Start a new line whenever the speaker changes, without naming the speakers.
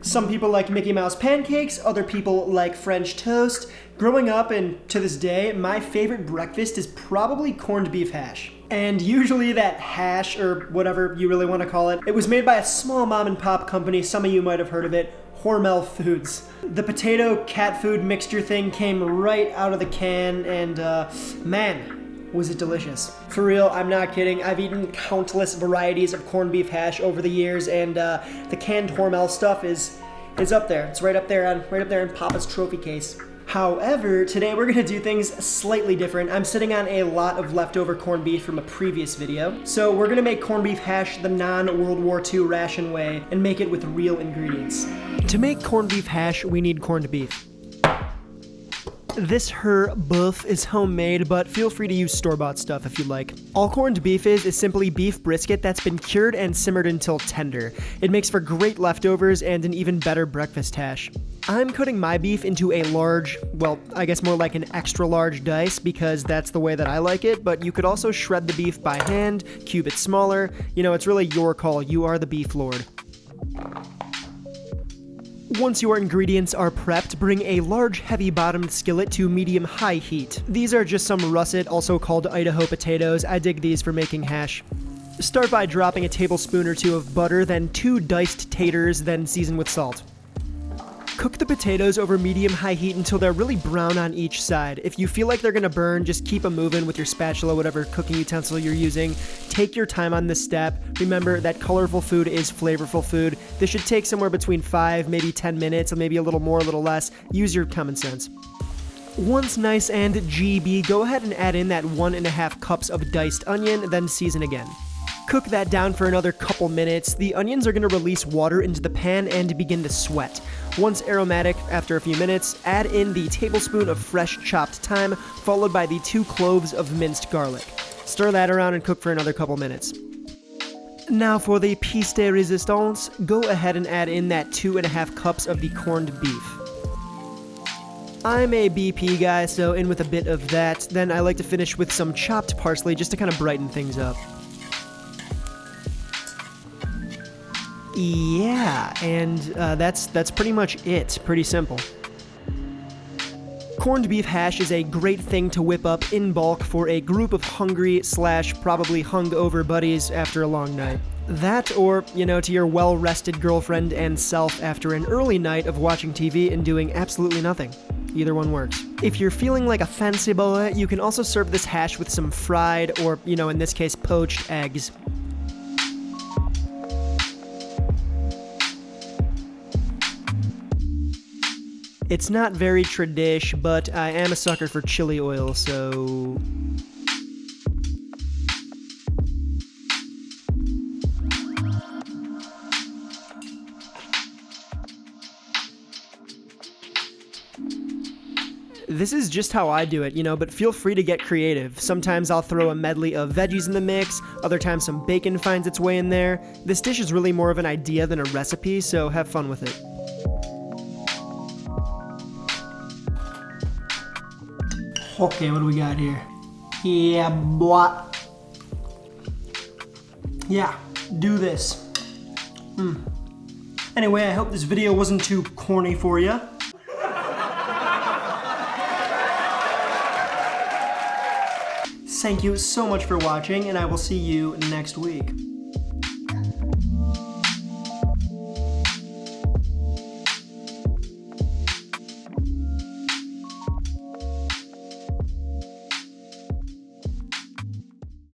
Some people like Mickey Mouse pancakes, other people like French toast. Growing up and to this day, my favorite breakfast is probably corned beef hash. And usually that hash, or whatever you really want to call it, it was made by a small mom and pop company, some of you might have heard of it, Hormel Foods. The potato cat food mixture thing came right out of the can and man, was it delicious. For real, I'm not kidding. I've eaten countless varieties of corned beef hash over the years, and the canned Hormel stuff is up there. It's right up there in Papa's trophy case. However, today we're gonna do things slightly different. I'm sitting on a lot of leftover corned beef from a previous video. So we're gonna make corned beef hash the non-World War II ration way and make it with real ingredients. To make corned beef hash, we need corned beef. This her boeuffffff is homemade, but feel free to use store-bought stuff if you like. All corned beef is simply beef brisket that's been cured and simmered until tender. It makes for great leftovers and an even better breakfast hash. I'm cutting my beef into a large, well, I guess more like an extra large dice because that's the way that I like it, but you could also shred the beef by hand, cube it smaller. You know, it's really your call. You are the beef lord. Once your ingredients are prepped, bring a large heavy-bottomed skillet to medium-high heat. These are just some russet, also called Idaho potatoes. I dig these for making hash. Start by dropping a tablespoon or two of butter, then 2 diced taters, then season with salt. Cook the potatoes over medium-high heat until they're really brown on each side. If you feel like they're gonna burn, just keep them moving with your spatula, whatever cooking utensil you're using. Take your time on this step. Remember that colorful food is flavorful food. This should take somewhere between 5, maybe 10 minutes, or maybe a little more, a little less. Use your common sense. Once nice and GB, go ahead and add in that 1½ cups of diced onion, then season again. Cook that down for another couple minutes. The onions are going to release water into the pan and begin to sweat. Once aromatic, after a few minutes, add in the tablespoon of fresh chopped thyme, followed by the 2 cloves of minced garlic. Stir that around and cook for another couple minutes. Now for the piece de resistance, go ahead and add in that 2½ cups of the corned beef. I'm a BP guy, so in with a bit of that. Then I like to finish with some chopped parsley just to kind of brighten things up. Yeah, and that's pretty much it. Pretty simple. Corned beef hash is a great thing to whip up in bulk for a group of hungry / probably hungover buddies after a long night. That or, you know, to your well-rested girlfriend and self after an early night of watching TV and doing absolutely nothing. Either one works. If you're feeling like a fancy boy, you can also serve this hash with some fried or, you know, in this case, poached eggs. It's not very tradish, but I am a sucker for chili oil, so... This is just how I do it, you know, but feel free to get creative. Sometimes I'll throw a medley of veggies in the mix, other times some bacon finds its way in there. This dish is really more of an idea than a recipe, so have fun with it. Okay, what do we got here? Yeah, boy. Yeah, do this. Anyway, I hope this video wasn't too corny for you. Thank you so much for watching, and I will see you next week.